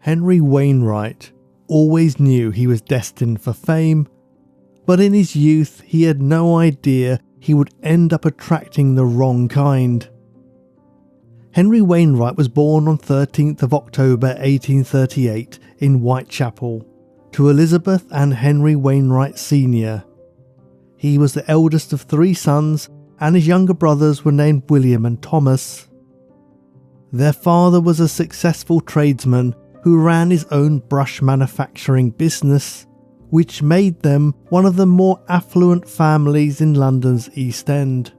Henry Wainwright always knew he was destined for fame, but in his youth he had no idea he would end up attracting the wrong kind. Henry Wainwright was born on 13th of October 1838 in Whitechapel to Elizabeth and Henry Wainwright Sr. He was the eldest of 3 sons, and his younger brothers were named William and Thomas. Their father was a successful tradesman who ran his own brush manufacturing business, which made them one of the more affluent families in London's East End.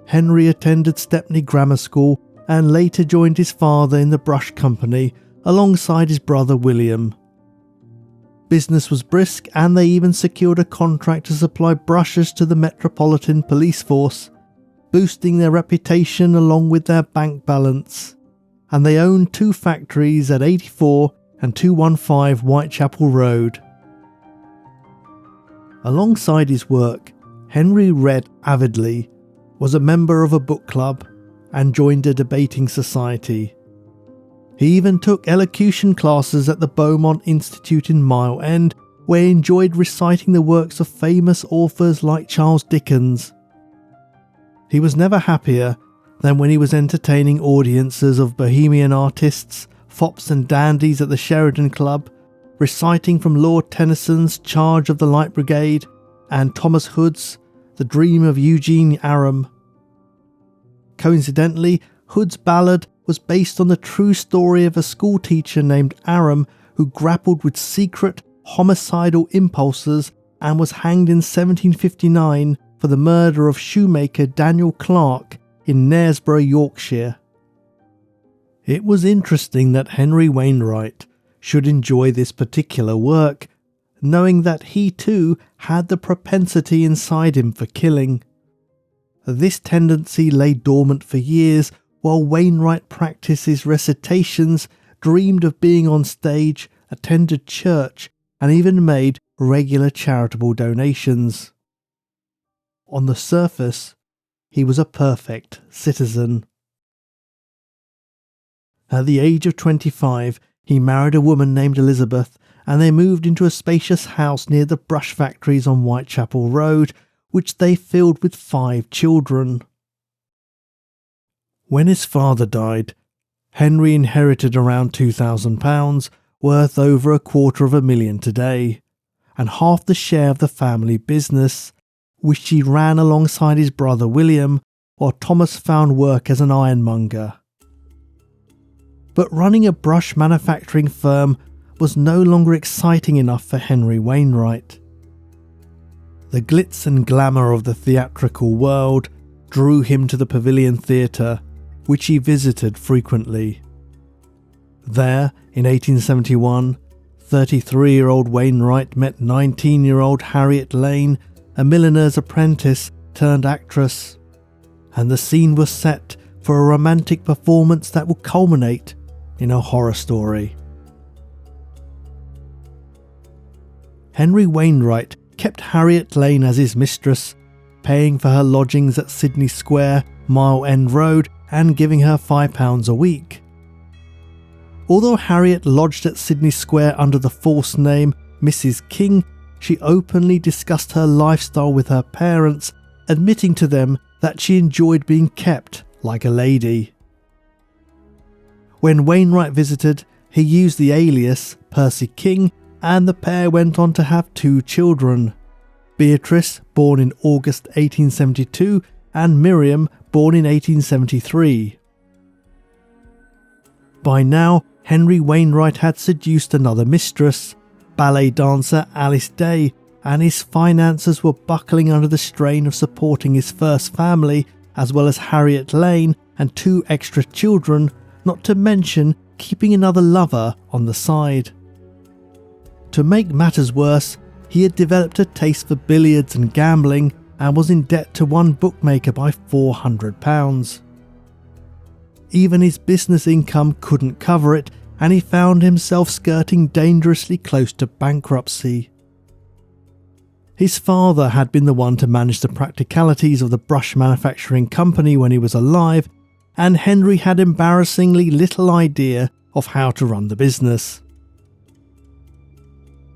Henry attended Stepney Grammar School and later joined his father in the brush company alongside his brother William. Business was brisk, and they even secured a contract to supply brushes to the Metropolitan Police Force, boosting their reputation along with their bank balance. And they owned 2 factories at 84 and 215 Whitechapel Road. Alongside his work, Henry read avidly, was a member of a book club, and joined a debating society. He even took elocution classes at the Beaumont Institute in Mile End, where he enjoyed reciting the works of famous authors like Charles Dickens. He was never happier than when he was entertaining audiences of bohemian artists, fops and dandies at the Sheridan Club, reciting from Lord Tennyson's Charge of the Light Brigade and Thomas Hood's The Dream of Eugene Aram. Coincidentally, Hood's ballad was based on the true story of a schoolteacher named Aram who grappled with secret, homicidal impulses and was hanged in 1759 for the murder of shoemaker Daniel Clark in Knaresborough, Yorkshire. It was interesting that Henry Wainwright should enjoy this particular work, knowing that he too had the propensity inside him for killing. This tendency lay dormant for years while Wainwright practiced his recitations, dreamed of being on stage, attended church, and even made regular charitable donations. On the surface, he was a perfect citizen. At the age of 25, he married a woman named Elizabeth, and they moved into a spacious house near the brush factories on Whitechapel Road, which they filled with 5 children. When his father died, Henry inherited around £2,000, worth over £250,000 today, and half the share of the family business, which he ran alongside his brother William, while Thomas found work as an ironmonger. But running a brush manufacturing firm was no longer exciting enough for Henry Wainwright. The glitz and glamour of the theatrical world drew him to the Pavilion Theatre, which he visited frequently. There, in 1871, 33-year-old Wainwright met 19-year-old Harriet Lane, a milliner's apprentice turned actress, and the scene was set for a romantic performance that will culminate in a horror story. Henry Wainwright kept Harriet Lane as his mistress, paying for her lodgings at Sydney Square, Mile End Road, and giving her £5 a week. Although Harriet lodged at Sydney Square under the false name Mrs. King, she openly discussed her lifestyle with her parents, admitting to them that she enjoyed being kept like a lady. When Wainwright visited, he used the alias Percy King, and the pair went on to have 2 children, Beatrice, born in August 1872, and Miriam, born in 1873. By now, Henry Wainwright had seduced another mistress, ballet dancer Alice Day, and his finances were buckling under the strain of supporting his first family, as well as Harriet Lane and 2 extra children, not to mention keeping another lover on the side. To make matters worse, he had developed a taste for billiards and gambling and was in debt to one bookmaker by £400. Even his business income couldn't cover it, and he found himself skirting dangerously close to bankruptcy. His father had been the one to manage the practicalities of the brush manufacturing company when he was alive, and Henry had embarrassingly little idea of how to run the business.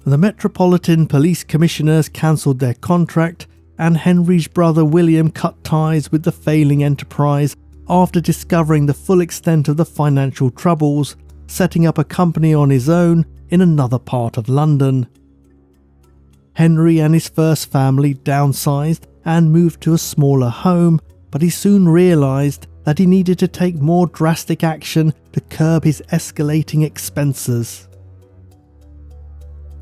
The Metropolitan Police Commissioners cancelled their contract, and Henry's brother William cut ties with the failing enterprise after discovering the full extent of the financial troubles, setting up a company on his own in another part of London. Henry and his first family downsized and moved to a smaller home, but he soon realised that he needed to take more drastic action to curb his escalating expenses.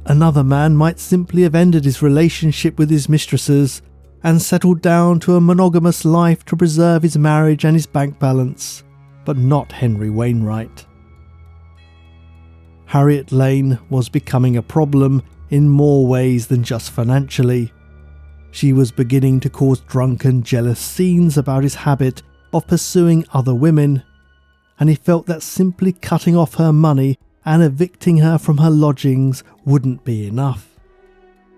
Another man might simply have ended his relationship with his mistresses and settled down to a monogamous life to preserve his marriage and his bank balance, but not Henry Wainwright. Harriet Lane was becoming a problem in more ways than just financially. She was beginning to cause drunken, jealous scenes about his habit of pursuing other women, and he felt that simply cutting off her money and evicting her from her lodgings wouldn't be enough.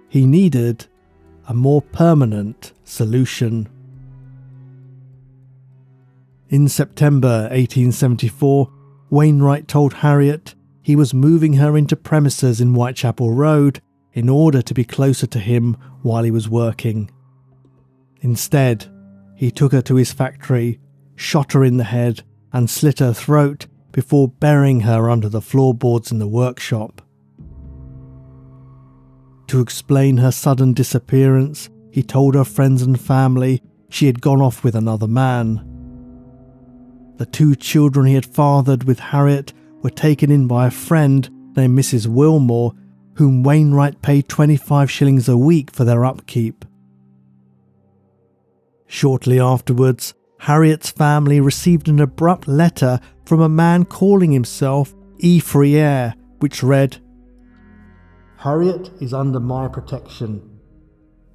He needed a more permanent solution. In September 1874, Wainwright told Harriet he was moving her into premises in Whitechapel Road in order to be closer to him while he was working. Instead, he took her to his factory, shot her in the head, and slit her throat before burying her under the floorboards in the workshop. To explain her sudden disappearance, he told her friends and family she had gone off with another man. The 2 children he had fathered with Harriet were taken in by a friend named Mrs. Wilmore, whom Wainwright paid 25 shillings a week for their upkeep. Shortly afterwards, Harriet's family received an abrupt letter from a man calling himself E. Friere, which read, "Harriet is under my protection.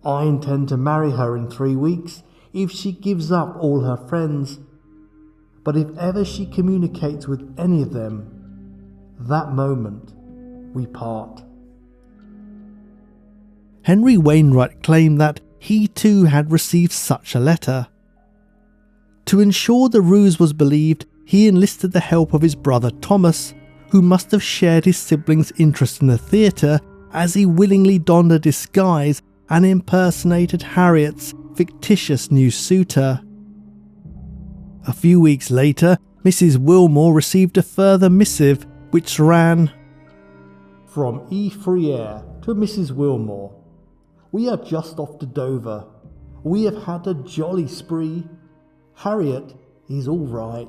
I intend to marry her in 3 weeks if she gives up all her friends. But if ever she communicates with any of them, that moment we part." Henry Wainwright claimed that he too had received such a letter. To ensure the ruse was believed, he enlisted the help of his brother Thomas, who must have shared his siblings' interest in the theatre, as he willingly donned a disguise and impersonated Harriet's fictitious new suitor. A few weeks later, Mrs. Wilmore received a further missive which ran, "From E. Friere to Mrs. Wilmore. We are just off to Dover. We have had a jolly spree. Harriet is all right."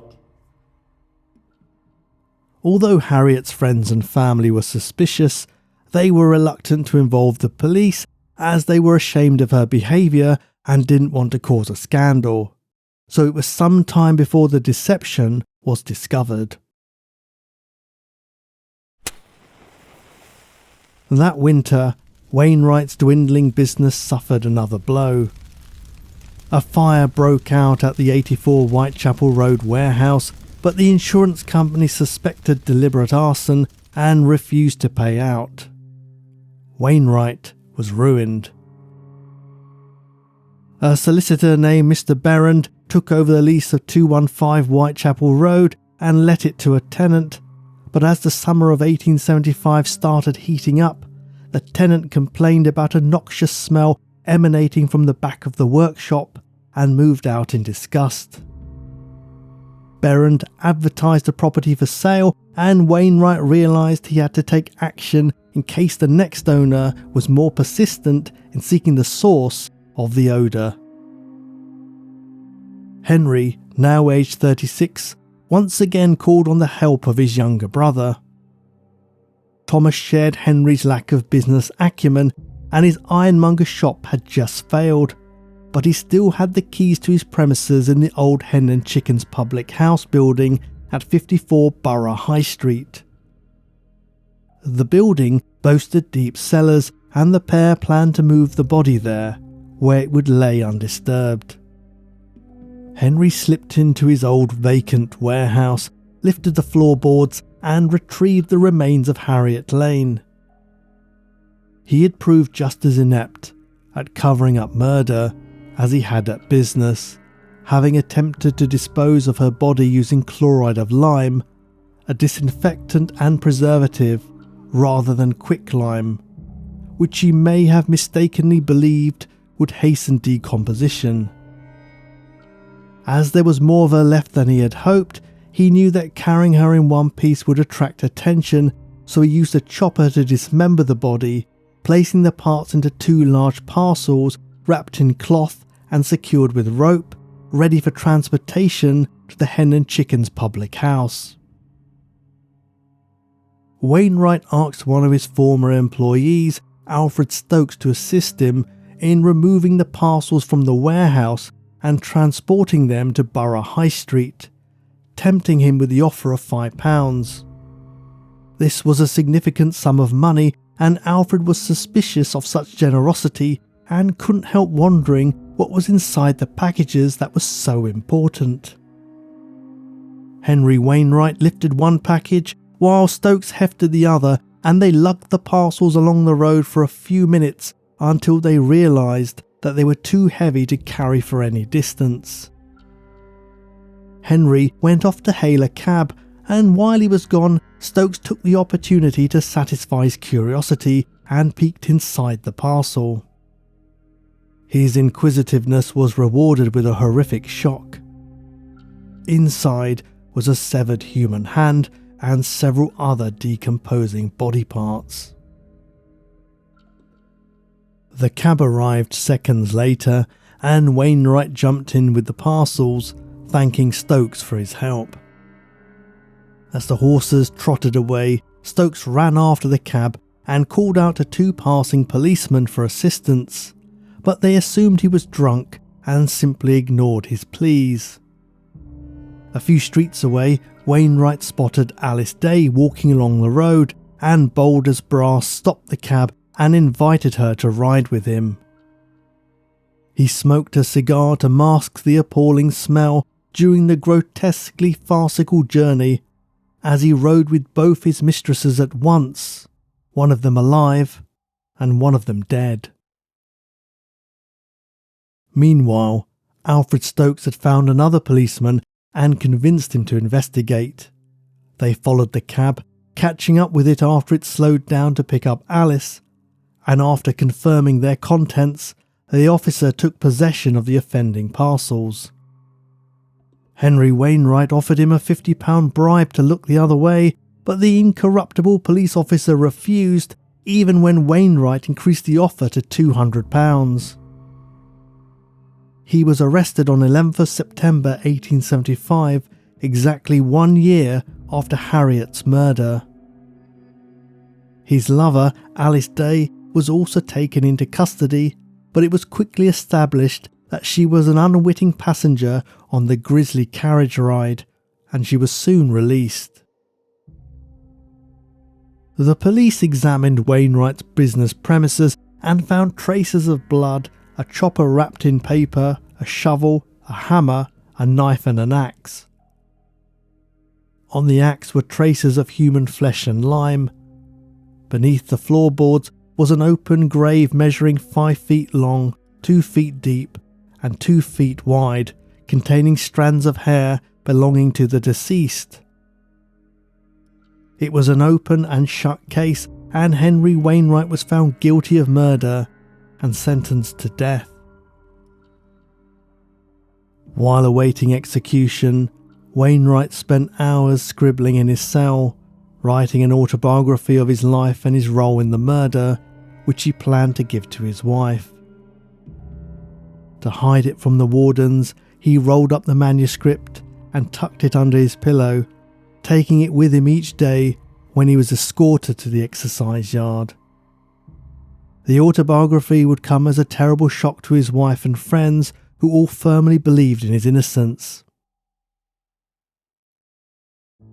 Although Harriet's friends and family were suspicious, they were reluctant to involve the police as they were ashamed of her behaviour and didn't want to cause a scandal. So it was some time before the deception was discovered. That winter, Wainwright's dwindling business suffered another blow. A fire broke out at the 84 Whitechapel Road warehouse, but the insurance company suspected deliberate arson and refused to pay out. Wainwright was ruined. A solicitor named Mr. Berrand took over the lease of 215 Whitechapel Road and let it to a tenant, but as the summer of 1875 started heating up, the tenant complained about a noxious smell emanating from the back of the workshop and moved out in disgust. Berrand advertised the property for sale, and Wainwright realised he had to take action in case the next owner was more persistent in seeking the source of the odour. Henry, now aged 36, once again called on the help of his younger brother. Thomas shared Henry's lack of business acumen, and his ironmonger shop had just failed, but he still had the keys to his premises in the old Hen and Chickens public house building at 54 Borough High Street. The building boasted deep cellars, and the pair planned to move the body there, where it would lay undisturbed. Henry slipped into his old vacant warehouse, lifted the floorboards, and retrieved the remains of Harriet Lane. He had proved just as inept at covering up murder as he had at business, having attempted to dispose of her body using chloride of lime, a disinfectant and preservative rather than quicklime, which he may have mistakenly believed would hasten decomposition. As there was more of her left than he had hoped, he knew that carrying her in one piece would attract attention, so he used a chopper to dismember the body, placing the parts into 2 large parcels wrapped in cloth and secured with rope, ready for transportation to the Hen and Chickens public house. Wainwright asked one of his former employees, Alfred Stokes, to assist him in removing the parcels from the warehouse and transporting them to Borough High Street, tempting him with the offer of £5. This was a significant sum of money, and Alfred was suspicious of such generosity and couldn't help wondering what was inside the packages that was so important. Henry Wainwright lifted one package while Stokes hefted the other, and they lugged the parcels along the road for a few minutes until they realised that they were too heavy to carry for any distance. Henry went off to hail a cab, and while he was gone, Stokes took the opportunity to satisfy his curiosity and peeked inside the parcel. His inquisitiveness was rewarded with a horrific shock. Inside was a severed human hand and several other decomposing body parts. The cab arrived seconds later, and Wainwright jumped in with the parcels, thanking Stokes for his help. As the horses trotted away, Stokes ran after the cab and called out to 2 passing policemen for assistance, but they assumed he was drunk and simply ignored his pleas. A few streets away, Wainwright spotted Alice Day walking along the road, and bold as brass stopped the cab and invited her to ride with him. He smoked a cigar to mask the appalling smell during the grotesquely farcical journey, as he rode with both his mistresses at once, one of them alive and one of them dead. Meanwhile, Alfred Stokes had found another policeman and convinced him to investigate. They followed the cab, catching up with it after it slowed down to pick up Alice, and after confirming their contents, the officer took possession of the offending parcels. Henry Wainwright offered him a £50 bribe to look the other way, but the incorruptible police officer refused, even when Wainwright increased the offer to £200. He was arrested on 11th of September 1875, exactly 1 year after Harriet's murder. His lover, Alice Day, was also taken into custody, but it was quickly established that she was an unwitting passenger on the grisly carriage ride, and she was soon released. The police examined Wainwright's business premises and found traces of blood, a chopper wrapped in paper, a shovel, a hammer, a knife and an axe. On the axe were traces of human flesh and lime. Beneath the floorboards was an open grave measuring 5 feet long, 2 feet deep, and 2 feet wide, containing strands of hair belonging to the deceased. It was an open and shut case, and Henry Wainwright was found guilty of murder and sentenced to death. While awaiting execution, Wainwright spent hours scribbling in his cell, writing an autobiography of his life and his role in the murder, which he planned to give to his wife. To hide it from the wardens, he rolled up the manuscript and tucked it under his pillow, taking it with him each day when he was escorted to the exercise yard. The autobiography would come as a terrible shock to his wife and friends, who all firmly believed in his innocence.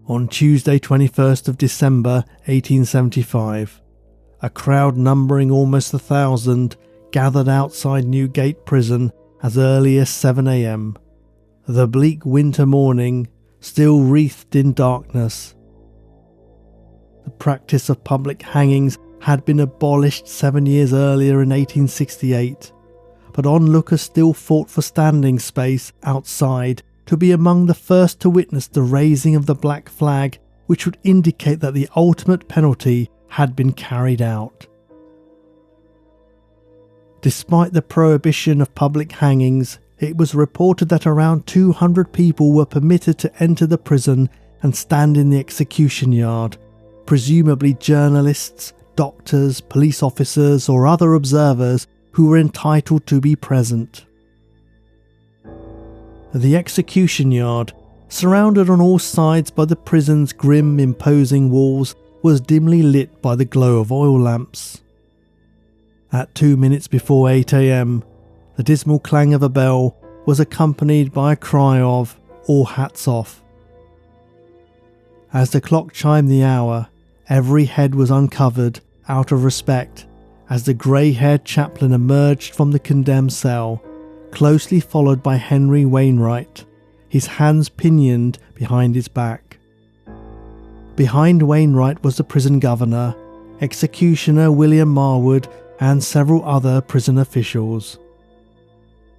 On Tuesday 21st of December 1875, a crowd numbering almost 1,000 gathered outside Newgate Prison as early as 7 a.m, the bleak winter morning still wreathed in darkness. The practice of public hangings had been abolished 7 years earlier in 1868, but onlookers still fought for standing space outside to be among the first to witness the raising of the black flag which would indicate that the ultimate penalty had been carried out. Despite the prohibition of public hangings, it was reported that around 200 people were permitted to enter the prison and stand in the execution yard, presumably journalists, doctors, police officers, or other observers who were entitled to be present. The execution yard, surrounded on all sides by the prison's grim, imposing walls, was dimly lit by the glow of oil lamps. At 2 minutes before 8 a.m, the dismal clang of a bell was accompanied by a cry of "All hats off." As the clock chimed the hour, every head was uncovered out of respect as the grey-haired chaplain emerged from the condemned cell, closely followed by Henry Wainwright, his hands pinioned behind his back. Behind Wainwright was the prison governor, executioner William Marwood, and several other prison officials.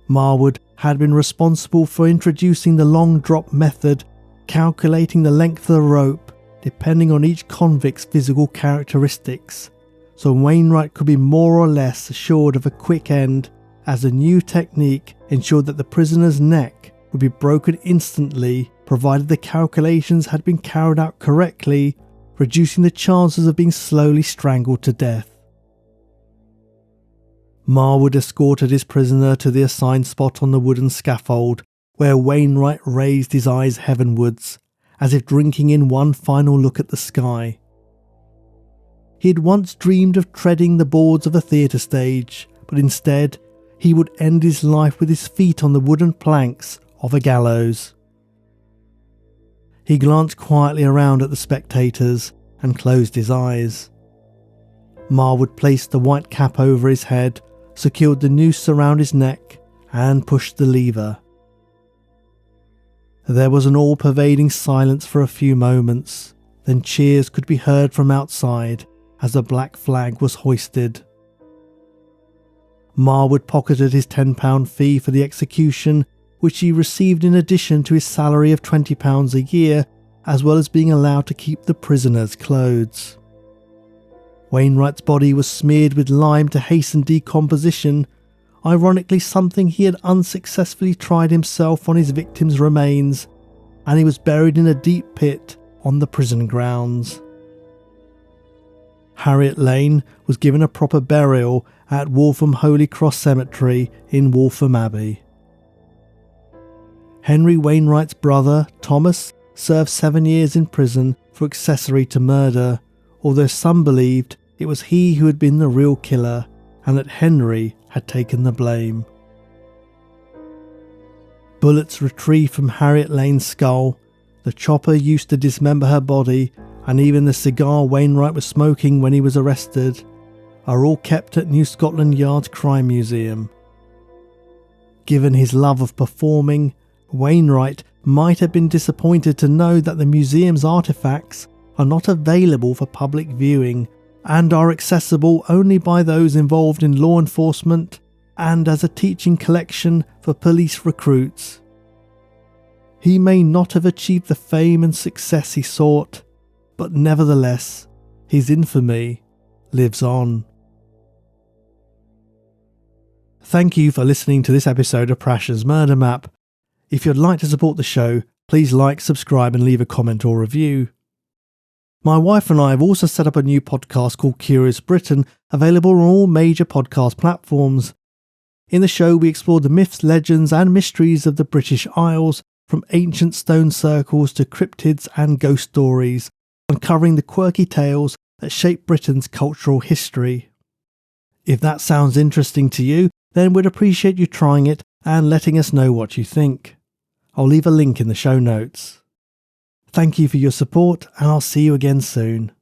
Marwood had been responsible for introducing the long drop method, calculating the length of the rope depending on each convict's physical characteristics, so Wainwright could be more or less assured of a quick end, as the new technique ensured that the prisoner's neck would be broken instantly provided the calculations had been carried out correctly, reducing the chances of being slowly strangled to death. Marwood escorted his prisoner to the assigned spot on the wooden scaffold, where Wainwright raised his eyes heavenwards, as if drinking in one final look at the sky. He had once dreamed of treading the boards of a theatre stage, but instead he would end his life with his feet on the wooden planks of a gallows. He glanced quietly around at the spectators and closed his eyes. Marwood placed the white cap over his head, secured the noose around his neck, and pushed the lever. There was an all-pervading silence for a few moments, then cheers could be heard from outside as the black flag was hoisted. Marwood pocketed his £10 fee for the execution, which he received in addition to his salary of £20 a year, as well as being allowed to keep the prisoner's clothes. Wainwright's body was smeared with lime to hasten decomposition, ironically something he had unsuccessfully tried himself on his victim's remains, and he was buried in a deep pit on the prison grounds. Harriet Lane was given a proper burial at Waltham Holy Cross Cemetery in Waltham Abbey. Henry Wainwright's brother, Thomas, served 7 years in prison for accessory to murder, although some believed it was he who had been the real killer and that Henry had taken the blame. Bullets retrieved from Harriet Lane's skull, the chopper used to dismember her body, and even the cigar Wainwright was smoking when he was arrested, are all kept at New Scotland Yard's Crime Museum. Given his love of performing, Wainwright might have been disappointed to know that the museum's artefacts are not available for public viewing and are accessible only by those involved in law enforcement and as a teaching collection for police recruits. He may not have achieved the fame and success he sought, but nevertheless, his infamy lives on. Thank you for listening to this episode of Prash's Murder Map. If you'd like to support the show, please like, subscribe and leave a comment or review. My wife and I have also set up a new podcast called Curious Britain, available on all major podcast platforms. In the show, we explore the myths, legends and mysteries of the British Isles, from ancient stone circles to cryptids and ghost stories, uncovering the quirky tales that shape Britain's cultural history. If that sounds interesting to you, then we'd appreciate you trying it and letting us know what you think. I'll leave a link in the show notes. Thank you for your support, and I'll see you again soon.